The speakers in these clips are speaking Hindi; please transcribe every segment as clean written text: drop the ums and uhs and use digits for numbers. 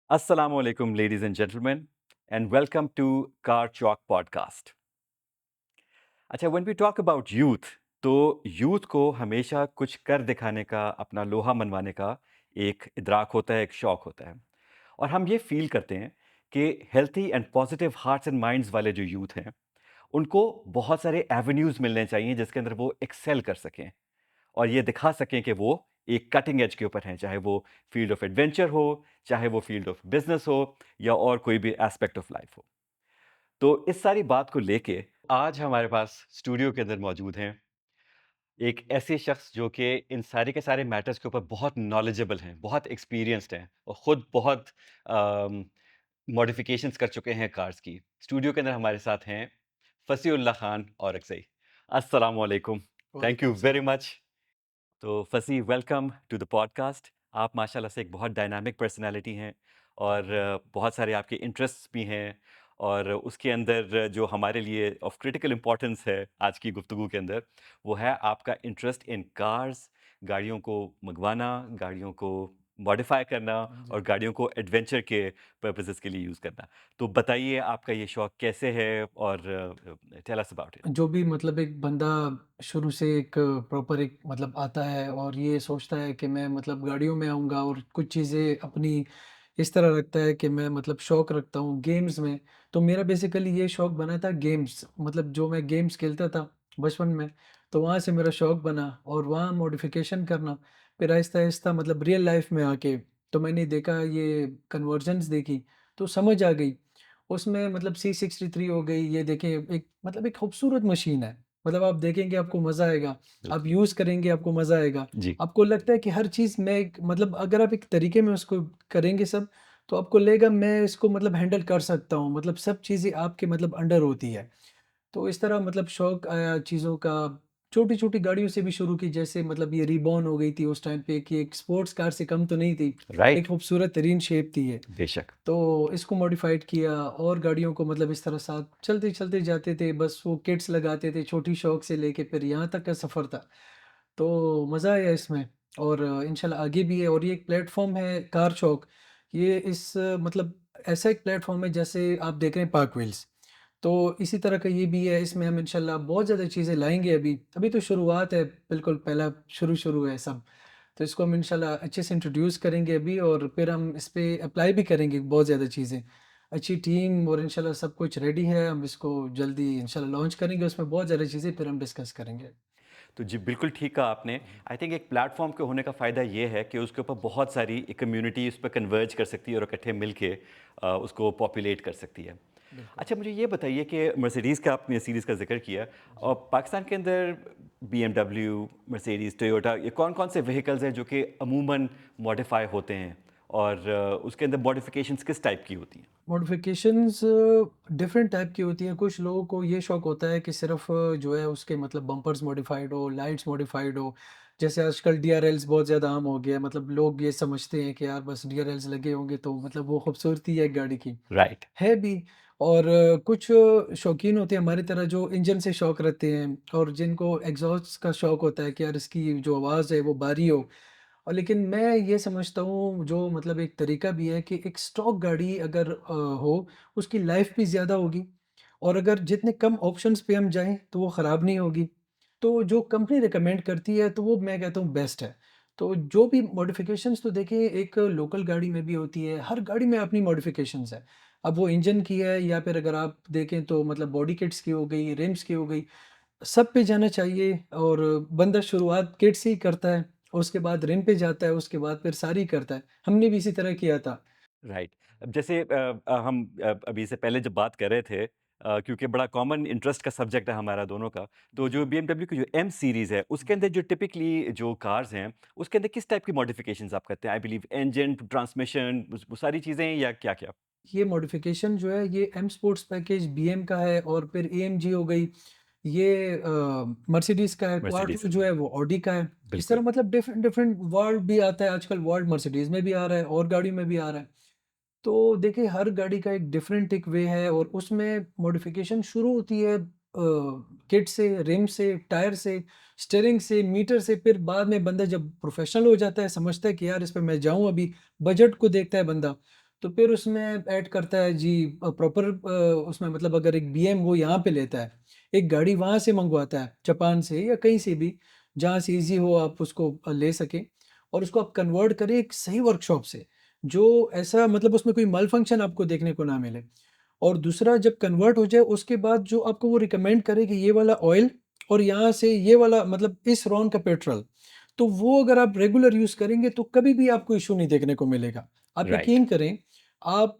Assalamu alaikum, ladies and gentlemen, and welcome to Car Chalk Podcast. अच्छा, when we talk about youth, तो यूथ को हमेशा कुछ कर दिखाने का, अपना लोहा मनवाने का एक इदराक होता है, एक शौक होता है। और हम ये फ़ील करते हैं कि healthy and positive hearts and minds वाले जो यूथ हैं, उनको बहुत सारे एवेन्यूज़ मिलने चाहिए जिसके अंदर वो एक्सेल कर सकें और ये दिखा सकें कि वो एक कटिंग एज के ऊपर हैं, चाहे वो फील्ड ऑफ एडवेंचर हो, चाहे वो फील्ड ऑफ बिज़नेस हो या और कोई भी एस्पेक्ट ऑफ लाइफ हो। तो इस सारी बात को लेके आज हमारे पास स्टूडियो के अंदर मौजूद हैं एक ऐसे शख्स जो कि इन सारे के सारे मैटर्स के ऊपर बहुत नॉलेजेबल हैं, बहुत एक्सपीरियंस्ड हैं और ख़ुद बहुत मॉडिफिकेशंस कर चुके हैं कार्स की। स्टूडियो के अंदर हमारे साथ हैं फसीउल्लाह खान और अक्सई। अस्सलाम वालेकुम। थैंक वालेकुम यू वेरी अस्सलाम। मच। तो फसी, वेलकम टू द पॉडकास्ट। आप माशाल्लाह से एक बहुत डायनामिक पर्सनैलिटी हैं और बहुत सारे आपके इंटरेस्ट्स भी हैं और उसके अंदर जो हमारे लिए ऑफ क्रिटिकल इम्पोर्टेंस है आज की गुफ्तगू के अंदर, वो है आपका इंटरेस्ट इन कार्स, गाड़ियों को मंगवाना, गाड़ियों को मॉडिफ़ाई करना जी। और गाड़ियों को एडवेंचर के पर्पसेस के लिए यूज़ करना। तो बताइए आपका ये शौक कैसे है और टेल अस अबाउट इट। जो भी मतलब एक बंदा शुरू से एक प्रॉपर एक मतलब आता है और ये सोचता है कि मैं मतलब गाड़ियों में आऊँगा और कुछ चीज़ें अपनी इस तरह रखता है कि मैं मतलब शौक रखता हूँ गेम्स में। तो मेरा बेसिकली ये शौक बना था गेम्स, मतलब जो मैं गेम्स खेलता था बचपन में, तो वहाँ से मेरा शौक बना और वहाँ मॉडिफ़िकेशन करना। फिर आहिस्ता-आहिस्ता मतलब रियल लाइफ़ में आके तो मैंने देखा, ये कन्वर्जन्स देखी, तो समझ आ गई। उसमें मतलब C63 हो गई, ये देखें एक मतलब एक खूबसूरत मशीन है। मतलब आप देखेंगे आपको मज़ा आएगा, आप बिल्कुल। यूज़ करेंगे आपको मज़ा आएगा। जी। आपको लगता है कि हर चीज़ में एक मतलब अगर आप एक तरीके में उसको करेंगे सब, तो आपको लगेगा मैं इसको मतलब हैंडल कर सकता हूँ, मतलब सब चीज़ें आपके मतलब अंडर होती है। तो इस तरह मतलब शौक आया चीज़ों का, छोटी-छोटी गाड़ियों से भी शुरू की, जैसे मतलब ये रिबॉर्न हो गई थी उस टाइम पे कि एक स्पोर्ट्स कार से कम तो नहीं थी, एक राइट। खूबसूरत तरीन शेप थी ये। बेशक। तो इसको मॉडिफ़ाइड किया और गाड़ियों को मतलब इस तरह साथ चलते-चलते जाते थे, बस वो किट्स लगाते थे, छोटी शौक से लेके फिर यहाँ तक का सफ़र था। तो मज़ा आया इसमें और इंशाल्लाह आगे भी है। और ये एक प्लेटफ़ॉर्म है कार शौक, ये मतलब ऐसा एक प्लेटफ़ॉर्म है जैसे आप देख रहे हैं पार्क व्हील्स, तो इसी तरह का ये भी है। इसमें हम इंशाल्लाह बहुत ज़्यादा चीज़ें लाएँगे अभी। अभी तो शुरुआत है, बिल्कुल पहला शुरू-शुरू है सब। तो इसको हम इंशाल्लाह अच्छे से इंट्रोड्यूस करेंगे अभी और फिर हम इस पे अप्लाई भी करेंगे बहुत ज़्यादा चीज़ें। अच्छी टीम और इंशाल्लाह सब कुछ रेडी है, हम इसको जल्दी इंशाल्लाह लॉन्च करेंगे, उसमें बहुत ज़्यादा चीज़ें फिर हम डिस्कस करेंगे। तो जी, बिल्कुल ठीक कहा आपने। आई थिंक एक प्लेटफ़ॉर्म के होने का फ़ायदा ये है कि उसके ऊपर बहुत सारी एक कम्युनिटी उस पे कन्वर्ज कर सकती है और इकट्ठे मिलके उसको पॉपुलेट कर सकती है। बिल्कुल। अच्छा, मुझे ये बताइए कि मर्सिडीज़ का आपने सीरीज़ का ज़िक्र किया जी। और पाकिस्तान के अंदर बीएमडब्ल्यू, मर्सिडीज़, टोयोटा ये कौन-कौन से व्हीकल्स हैं जो कि अमूमन मॉडिफ़ाई होते हैं और उसके अंदर मॉडिफ़िकेशंस किस टाइप की होती हैं? मॉडिफ़िकेशंस डिफरेंट टाइप की होती हैं। कुछ लोगों को ये शौक होता है कि सिर्फ़ जो है उसके मतलब बम्पर्स मॉडिफ़ाइड हो, लाइट्स मॉडिफ़ाइड हो। जैसे आजकल डीआरएल्स बहुत ज़्यादा आम हो गया है, मतलब लोग ये समझते हैं कि यार बस डीआरएल्स लगे होंगे तो मतलब वो खूबसूरती है एक गाड़ी की। राइट। है भी। और कुछ शौकीन होते हैं हमारी तरह जो इंजन से शौक रखते हैं और जिनको एग्ज़ॉस्ट का शौक होता है कि यार इसकी जो आवाज़ है वो भारी हो। और लेकिन मैं ये समझता हूँ जो मतलब एक तरीका भी है कि एक स्टॉक गाड़ी अगर हो, उसकी लाइफ़ भी ज़्यादा होगी और अगर जितने कम ऑप्शंस पे हम जाएँ तो वो ख़राब नहीं होगी। तो जो कंपनी रिकमेंड करती है तो वो मैं कहता हूँ बेस्ट है। तो जो भी मॉडिफ़िकेशंस तो देखिए एक लोकल गाड़ी में भी होती है, हर गाड़ी में अपनी मॉडिफ़िकेशंस है। अब वो इंजन की है या फिर अगर आप देखें तो मतलब बॉडी किट्स की हो गई, रिम्स की हो गई, सब पे जाना चाहिए और बंदा शुरुआत किट से ही करता है, उसके बाद रिम पे जाता है, उसके बाद फिर सारी करता है। हमने भी इसी तरह किया था। राइट। अब जैसे हम अभी से पहले जब बात कर रहे थे क्योंकि बड़ा कॉमन इंटरेस्ट का सब्जेक्ट है हमारा दोनों का, तो जी। जो बीएमडब्ल्यू की जो एम सीरीज़ है, उसके अंदर जो टिपिकली जो कार्स हैं, उसके अंदर किस टाइप की मॉडिफ़िकेशंस आप करते हैं? आई बिलीव इंजन, ट्रांसमिशन वो सारी चीज़ें या क्या-क्या? ये मॉडिफ़िकेशन जो है ये एम स्पोर्ट्स पैकेज बीएम का है और फिर एएमजी हो गई, ये मर्सिडीज़ का है, मर्सिडीज़ क्वार्टरो का। जो है वो ऑडी का है। इस तरह बिल्कुल। मतलब डिफरेंट डिफरेंट वर्ल्ड भी आता है आजकल, वर्ल्ड मर्सिडीज़ में भी आ रहा है और गाड़ियों में भी आ रहा है। तो देखिए हर गाड़ी का एक डिफरेंट एक वे है और उसमें मॉडिफ़िकेशन शुरू होती है किट से, रिम से, टायर से, स्टीयरिंग से, मीटर से, फिर बाद में बंदा जब प्रोफ़ेशनल हो जाता है, समझता है कि यार इस पे मैं जाऊँ अभी, बजट को देखता है बंदा, तो फिर उसमें ऐड करता है जी प्रॉपर उसमें मतलब अगर एक बीएम वो यहाँ पे लेता है, एक गाड़ी वहाँ से मंगवाता है, जापान से या कहीं से भी, जहाँ से ईज़ी हो आप उसको ले सकें और उसको आप कन्वर्ट करें एक सही वर्कशॉप से, जो ऐसा मतलब उसमें कोई माल फंक्शन आपको देखने को ना मिले। और दूसरा जब कन्वर्ट हो जाए उसके बाद जो आपको वो रिकमेंड करे कि ये वाला ऑयल और यहाँ से ये वाला मतलब इस रॉन का पेट्रोल, तो वो अगर आप रेगुलर यूज़ करेंगे तो कभी भी आपको इश्यू नहीं देखने को मिलेगा। आप राइट। यकीन करें, आप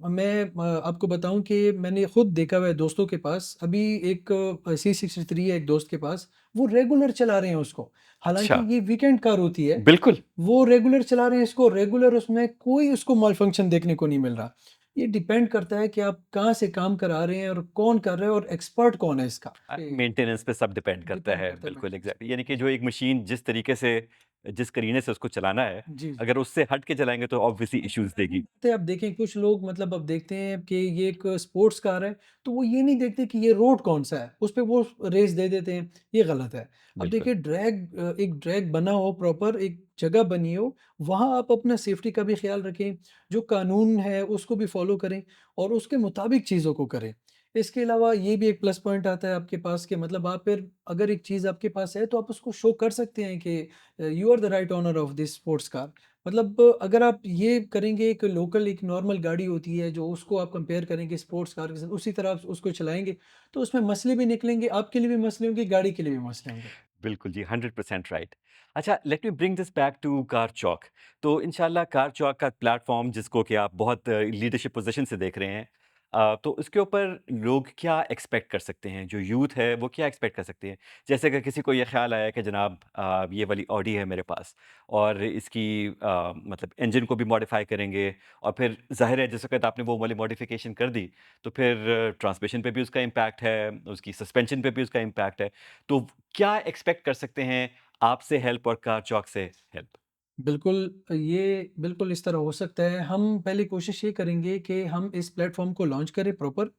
मैं आपको बताऊँ कि मैंने खुद देखा हुआ है दोस्तों के पास, अभी एक C63 है एक दोस्त के पास, वो रेगुलर चला रहे हैं उसको। हालाँकि अच्छा, ये वीकेंड कार होती है, बिल्कुल। वो रेगुलर चला रहे हैं इसको, रेगुलर उसमें कोई उसको माल फंक्शन देखने को नहीं मिल रहा। ये डिपेंड करता है कि आप कहाँ से काम करा रहे हैं और कौन कर रहा है और एक्सपर्ट कौन है इसका। पे मेंटेनेंस पे सब डिपेंड करता डिपेंड है, करता है बिल्कुल मेंटेनेंस एग्ज़ैक्टली। यानी पे। कि जी। जो एक मशीन जिस तरीके से जिस करीने से उसको चलाना है, जी, जी। अगर उससे हट के चलाएँगे तो ऑब्वियसली इश्यूज़ देगी। तो आप देखें कुछ लोग मतलब अब देखते हैं कि ये एक स्पोर्ट्स कार है, तो वो ये नहीं देखते कि ये रोड कौन-सा है, उस पे वो रेस दे देते हैं, ये गलत है। अब बिल्कुल, देखिए एक ड्रैग बना हो प्रॉपर एक जगह बनी हो, वहाँ आप अपना सेफ्टी का भी ख़्याल रखें, जो कानून है उसको भी फ़ॉलो करें और उसके मुताबिक चीज़ों को करें। इसके अलावा ये भी एक प्लस पॉइंट आता है आपके पास कि मतलब आप फिर अगर एक चीज़ आपके पास है तो आप उसको शो कर सकते हैं कि you are the right owner of this sports car. मतलब अगर आप ये करेंगे एक लोकल एक नॉर्मल गाड़ी होती है जो उसको आप कंपेयर करेंगे स्पोर्ट्स कार के साथ, उसी तरह आप उसको चलाएँगे, तो उसमें मसले भी निकलेंगे, आपके लिए भी मसले होंगे, गाड़ी के लिए भी मसले होंगे। बिल्कुल जी, 100% राइट। अच्छा, let me bring this back to car Chowk. तो इंशाल्लाह कार चौक का प्लेटफ़ॉर्म जिसको कि आप बहुत लीडरशिप पोज़ीशन से देख रहे हैं, तो उसके ऊपर लोग क्या एक्सपेक्ट कर सकते हैं? जो यूथ है वो क्या एक्सपेक्ट कर सकते हैं? जैसे अगर किसी को ये ख़्याल आया कि जनाब ये वाली ऑडी है मेरे पास और इसकी मतलब इंजन को भी मॉडिफ़ाई करेंगे और फिर ज़ाहिर है जिस वक़्त आपने वो वाली मॉडिफ़िकेशन कर दी, तो फिर ट्रांसमिशन पे भी उसका इम्पैक्ट है, उसकी सस्पेंशन पे भी उसका इम्पैक्ट है। तो क्या एक्सपेक्ट कर सकते हैं आपसे हेल्प और कार चौक से हेल्प? बिल्कुल, ये बिल्कुल इस तरह हो सकता है। हम पहले कोशिश ये करेंगे कि हम इस प्लेटफ़ॉर्म को लॉन्च करें प्रॉपर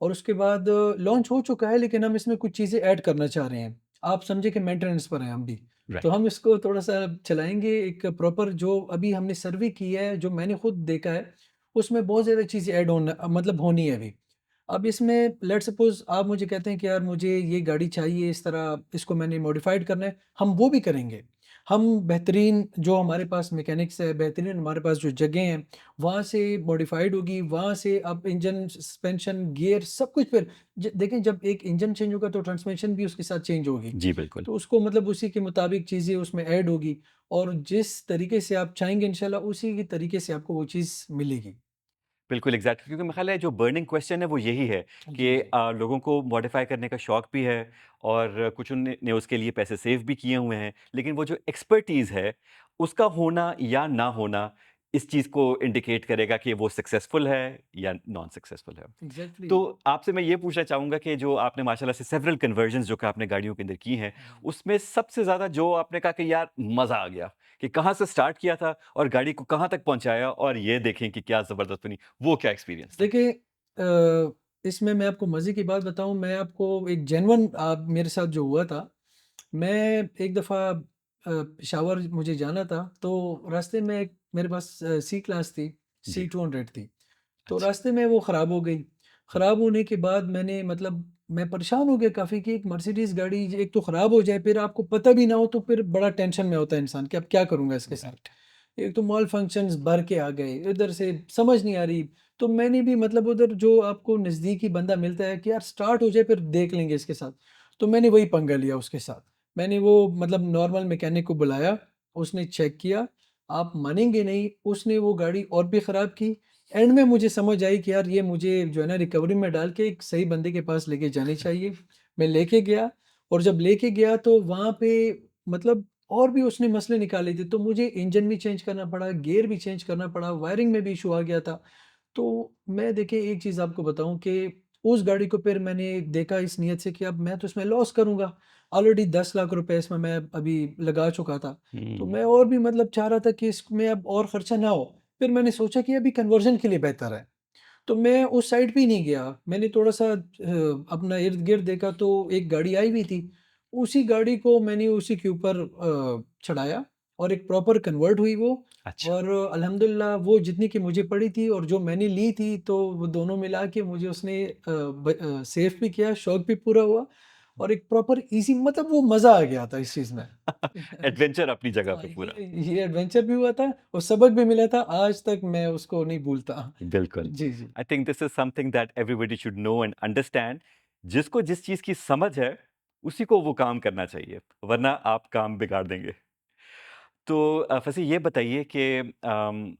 और उसके बाद लॉन्च हो चुका है लेकिन हम इसमें कुछ चीज़ें ऐड करना चाह रहे हैं। आप समझे कि मेंटेनेंस पर हैं हम भी। तो राइट, हम इसको थोड़ा-सा चलाएँगे एक प्रॉपर जो अभी हमने सर्वे किया है, जो मैंने खुद देखा है, उसमें बहुत ज़्यादा चीज़ें ऐड मतलब होनी है अभी। अब इसमें लेट्स सपोज़ आप मुझे कहते हैं कि यार मुझे ये गाड़ी चाहिए इस तरह, इसको मैंने मॉडिफ़ाइड करना है, हम वो भी करेंगे। हम बेहतरीन जो हमारे पास मैकेनिक्स है, बेहतरीन हमारे पास जो जगह हैं, वहाँ से मॉडिफ़ाइड होगी, वहाँ से अब इंजन, सस्पेंशन, गियर सब कुछ फिर देखें जब एक इंजन चेंज होगा तो ट्रांसमिशन भी उसके साथ चेंज होगी। जी बिल्कुल। तो उसको मतलब उसी के मुताबिक चीज़ें उसमें ऐड होगी और जिस तरीके से आप चाहेंगे इंशाल्लाह उसी के तरीके से आपको वो चीज़ मिलेगी। बिल्कुल एग्ज़ैक्टली, क्योंकि मेरा ख़्याल है जो बर्निंग क्वेश्चन है वो यही है कि जी, जी। लोगों को मॉडिफ़ाई करने का शौक भी है और कुछ उन्होंने ने उसके लिए पैसे सेव भी किए हुए हैं। लेकिन वो जो एक्सपर्टीज़ है, उसका होना या ना होना इस चीज़ को इंडिकेट करेगा कि वो सक्सेसफुल है या नॉन सक्सेसफुल है। एग्ज़ैक्टली। तो आपसे मैं ये पूछना चाहूँगा कि जो आपने माशाल्लाह से सेवरल कन्वर्जन्स जो कि आपने गाड़ियों के अंदर की हैं, हुँ। उसमें सबसे ज़्यादा जो आपने कहा कि यार मज़ा आ गया, कि कहाँ से स्टार्ट किया था और गाड़ी को कहाँ तक पहुँचाया और ये देखें कि क्या ज़बरदस्त बनी, वो क्या एक्सपीरियंस था? देखिए इसमें मैं आपको मज़े की बात बताऊँ, मैं आपको एक जेन्युइन मेरे साथ जो हुआ था, मैं एक दफ़ा पेशावर मुझे जाना था, तो रास्ते में एक मेरे पास सी क्लास थी, सी जी, 200 थी। तो अच्छा। रास्ते में वो ख़राब हो गई। हुँ, ख़राब होने के बाद मैंने मतलब मैं परेशान हो गया काफ़ी कि एक मर्सिडीज़ गाड़ी एक तो ख़राब हो जाए, फिर आपको पता भी ना हो तो फिर बड़ा टेंशन में होता है इंसान कि अब क्या करूँगा इसके साथ। राइट। एक तो मॉल फंक्शंस भर के आ गए, इधर से समझ नहीं आ रही। तो मैंने भी मतलब उधर जो आपको नज़दीकी बंदा मिलता है कि यार स्टार्ट हो जाए फिर देख लेंगे इसके साथ। तो मैंने वही पंगा लिया उसके साथ। मैंने वो मतलब नॉर्मल मैकेनिक को बुलाया, उसने चेक किया, आप मानेंगे नहीं, उसने वो गाड़ी और भी ख़राब की। एंड में मुझे समझ आई कि यार ये मुझे जो है ना रिकवरी में डाल के एक सही बंदे के पास लेके जानी चाहिए। मैं लेके गया और जब लेके गया तो वहाँ पे मतलब और भी उसने मसले निकाले थे, तो मुझे इंजन भी चेंज करना पड़ा, गियर भी चेंज करना पड़ा, वायरिंग में भी इश्यू आ गया था। तो मैं देखिए एक चीज़ आपको बताऊँ कि उस गाड़ी को फिर मैंने देखा इस नियत से कि अब मैं तो इसमें लॉस करूँगा। ऑलरेडी 10 लाख रुपए इसमें मैं अभी लगा चुका था। तो हुँ, मैं और भी मतलब चाह रहा था कि इसमें अब और खर्चा ना हो। फिर मैंने सोचा कि अभी कन्वर्ज़न के लिए बेहतर है। तो मैं उस साइड पे ही नहीं गया। मैंने थोड़ा-सा अपना इर्द-गिर्द देखा तो एक गाड़ी आई हुई थी। उसी गाड़ी को मैंने उसी के ऊपर चढ़ाया और एक प्रॉपर कन्वर्ट हुई वो। अच्छा। और अल्हम्दुलिल्लाह वो जितनी की मुझे पड़ी थी और जो मैंने ली थी, तो वो दोनों मिला के मुझे उसने सेव भी किया, शौक भी पूरा हुआ और एक प्रॉपर ईज़ी मतलब वो मज़ा आ गया था इस चीज़ में। एडवेंचर अपनी जगह हाँ, पे पूरा। ये एडवेंचर भी हुआ था और सबक भी मिला था, आज तक मैं उसको नहीं भूलता। बिल्कुल। जी, जी। I think this is something that everybody should know and understand. जिसको जिस चीज़ की समझ है, उसी को वो काम करना चाहिए, वरना आप काम बिगाड़ देंगे। तो फसी ये बताइए कि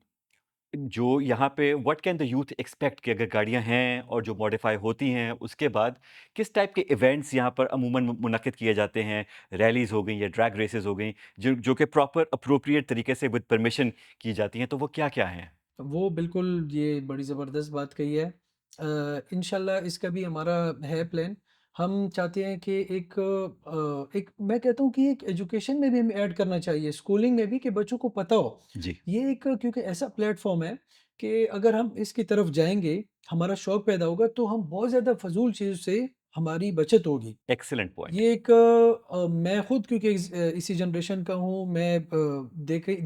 जो यहाँ पे what can the youth expect कि अगर गाड़ियाँ हैं और जो मॉडिफ़ाई होती हैं, उसके बाद किस टाइप के इवेंट्स यहाँ पर अमूमन मुनक्किद किए जाते हैं? रैलीज़ हो गई या ड्रैग रेसेज़ हो गई, जो जो कि प्रॉपर एप्रोप्रिएट तरीके से विद परमिशन की जाती हैं, तो वो क्या-क्या हैं? वो बिल्कुल ये बड़ी ज़बरदस्त बात कही है। इंशाल्लाह इसका भी हमारा है प्लान। हम चाहते हैं कि एक मैं कहता हूँ कि एक एजुकेशन में भी हमें ऐड करना चाहिए, स्कूलिंग में भी कि बच्चों को पता हो। जी, ये एक क्योंकि ऐसा प्लेटफ़ॉर्म है कि अगर हम इसकी तरफ जाएँगे, हमारा शौक पैदा होगा, तो हम बहुत ज़्यादा फ़ज़ूल चीज़ से हमारी बचत होगी। Excellent point. ये एक मैं खुद क्योंकि इसी जनरेशन का हूँ, मैं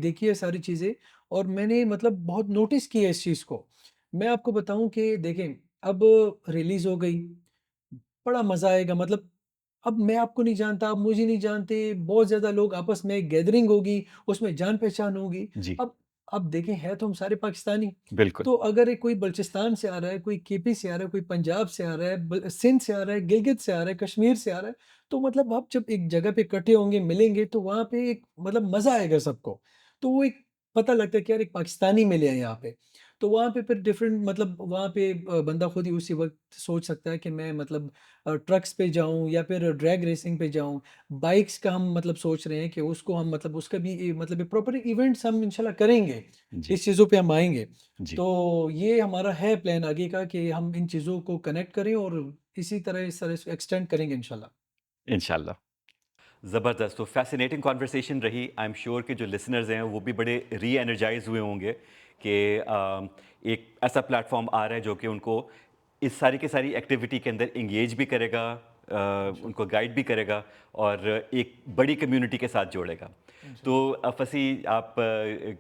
देखी है सारी चीज़ें और मैंने मतलब बहुत नोटिस की है इस चीज़ को। मैं आपको बताऊँ कि देखें, अब रिलीज़ हो गई, बड़ा मज़ा आएगा मतलब अब मैं आपको नहीं जानता, आप मुझे नहीं जानते, बहुत ज़्यादा लोग आपस में गैदरिंग होगी, उसमें जान-पहचान होगी। जी, अब अब देखें हैं तो हम सारे पाकिस्तानी, बिल्कुल। तो अगर एक कोई बलूचिस्तान से आ रहा है, कोई केपी से आ रहा है, कोई पंजाब से आ रहा है, सिंध से आ रहा है, गिलगित से आ रहा है, कश्मीर से आ रहा है, तो मतलब आप जब एक जगह पे इकट्ठे होंगे, मिलेंगे तो वहाँ पे एक मतलब मज़ा आएगा सबको। तो वो एक पता लगता है कि यार एक पाकिस्तानी मिले हैं यहाँ पे। तो वहाँ पे फिर डिफरेंट मतलब वहाँ पे बंदा खुद ही उसी वक़्त सोच सकता है कि मैं मतलब ट्रक्स पे जाऊँ या फिर ड्रैग रेसिंग पे जाऊँ। बाइक्स का हम मतलब सोच रहे हैं कि उसको हम मतलब उसका भी मतलब प्रॉपर इवेंट्स हम इंशाल्लाह करेंगे। जी, इस चीज़ों पे हम आएँगे। जी, तो ये हमारा है प्लान आगे का कि हम इन चीज़ों को कनेक्ट करें और इस तरह से एक्सटेंड करेंगे इंशाल्लाह। इंशाल्लाह। ज़बरदस्त, तो फ़ैसिनेटिंग कन्वर्सेशन रही। आई एम श्योर कि जो लिसनर्स हैं, वो भी बड़े री-एनर्जाइज़ हुए होंगे कि एक ऐसा प्लेटफ़ॉर्म आ रहा है, जो कि उनको इस सारी की सारी एक्टिविटी के अंदर एंगेज भी करेगा, इंशाल्लाह, उनको गाइड भी करेगा और एक बड़ी कम्युनिटी के साथ जोड़ेगा। तो इंशाल्लाह। फसी, आप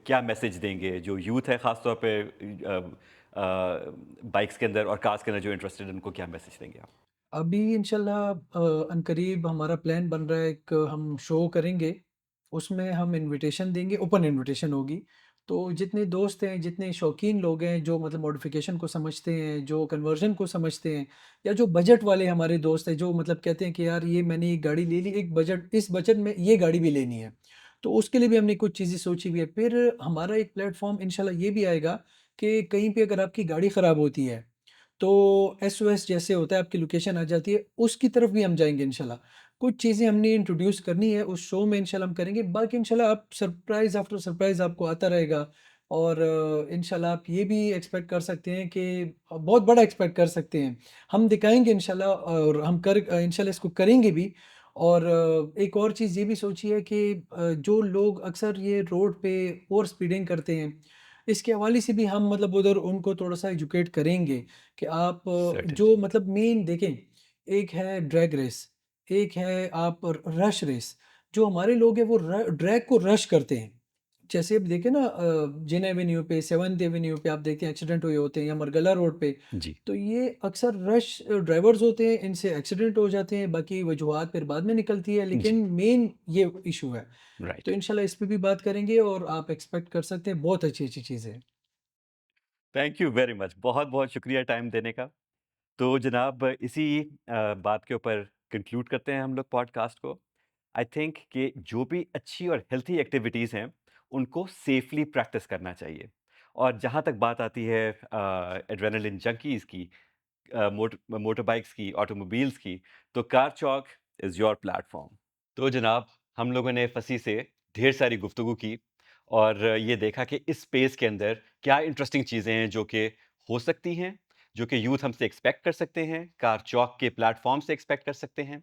क्या मैसेज देंगे जो यूथ है ख़ास तौर पे बाइक्स के अंदर और कार्स के अंदर जो इंटरेस्टेड है, उनको क्या मैसेज देंगे आप? अभी इंशाल्लाह अनकरीब हमारा प्लान बन रहा है, एक हम शो करेंगे, उसमें हम इन्विटेशन देंगे, ओपन इन्विटेशन होगी। तो जितने दोस्त हैं, जितने शौकीन लोग हैं, जो मतलब मॉडिफ़िकेशन को समझते हैं, जो कन्वर्जन को समझते हैं या जो बजट वाले हमारे दोस्त हैं, जो मतलब कहते हैं कि यार ये मैंने ये गाड़ी ले ली, एक बजट इस बजट में ये गाड़ी भी लेनी है। तो उसके लिए भी हमने कुछ चीज़ें सोची हुई है। फिर हमारा एक प्लेटफ़ॉर्म इंशाल्लाह ये भी आएगा कि कहीं पे अगर आपकी गाड़ी ख़राब होती है तो एसओएस जैसे होता है, आपकी लोकेशन आ जाती है, उसकी तरफ भी हम जाएँगे इंशाल्लाह। कुछ चीज़ें हमने इंट्रोड्यूस करनी है, उस शो में इंशाल्लाह हम करेंगे। बाकी इंशाल्लाह आप सरप्राइज़ आफ्टर सरप्राइज़ आपको आता रहेगा और इंशाल्लाह आप ये भी एक्सपेक्ट कर सकते हैं कि बहुत बड़ा एक्सपेक्ट कर सकते हैं। हम दिखाएँगे इंशाल्लाह और हम इंशाल्लाह इसको करेंगे भी। और एक और चीज़ ये भी सोची है कि जो लोग अक्सर ये रोड पे ओवर स्पीडिंग करते हैं, इसके हवाले से भी हम मतलब उधर उनको थोड़ा-सा एजुकेट करेंगे कि आप जो सर्टेनली। मतलब मेन देखें, एक है ड्रैग रेस, एक है आप रश रेस। जो हमारे लोग हैं वो ड्रैग को रश करते हैं। जैसे अब देखें ना जिन एवेन्यू पे, 7th एवेन्यू पे आप देखते हैं एक्सीडेंट हुए होते हैं या मरगला रोड पे। जी, तो ये अक्सर रश ड्राइवर्स होते हैं, इनसे एक्सीडेंट हो जाते हैं, बाकी वजूहात फिर बाद में निकलती है, जी, लेकिन मेन ये इश्यू है। तो राइट। इंशाल्लाह इस पे भी बात करेंगे और आप एक्सपेक्ट कर सकते हैं बहुत अच्छी-अच्छी चीज़ें। Thank you very much. बहुत-बहुत शुक्रिया टाइम देने का। तो जनाब, इसी बात के ऊपर कंक्लूड करते हैं हम लोग पॉडकास्ट को। आई थिंक कि जो भी अच्छी और हेल्थी एक्टिविटीज़ हैं, उनको सेफली प्रैक्टिस करना चाहिए। और जहाँ तक बात आती है एड्रेनालिन जंकीज़ की, मोटर बाइक्स की, ऑटोमोबाइल्स की, तो car Chowk is your platform. तो जनाब, हम लोगों ने फसी से ढेर सारी गुफ्तगू की और ये देखा कि इस स्पेस के अंदर क्या इंटरेस्टिंग चीज़ें हैं जो कि हो सकती हैं, जो कि यूथ हमसे एक्सपेक्ट कर सकते हैं, कार चौक के प्लेटफ़ॉर्म से एक्सपेक्ट कर सकते हैं।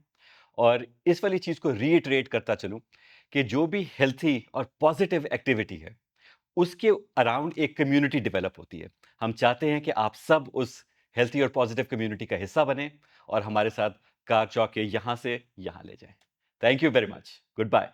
और इस वाली चीज़ को रीइटरेट करता चलूँ कि जो भी हेल्थी और पॉज़िटिव एक्टिविटी है, उसके अराउंड एक कम्युनिटी डेवलप होती है। हम चाहते हैं कि आप सब उस हेल्थी और पॉज़िटिव कम्युनिटी का हिस्सा बनें और हमारे साथ कार चौक के यहाँ से यहाँ ले जाएँ। Thank you very much. Good bye.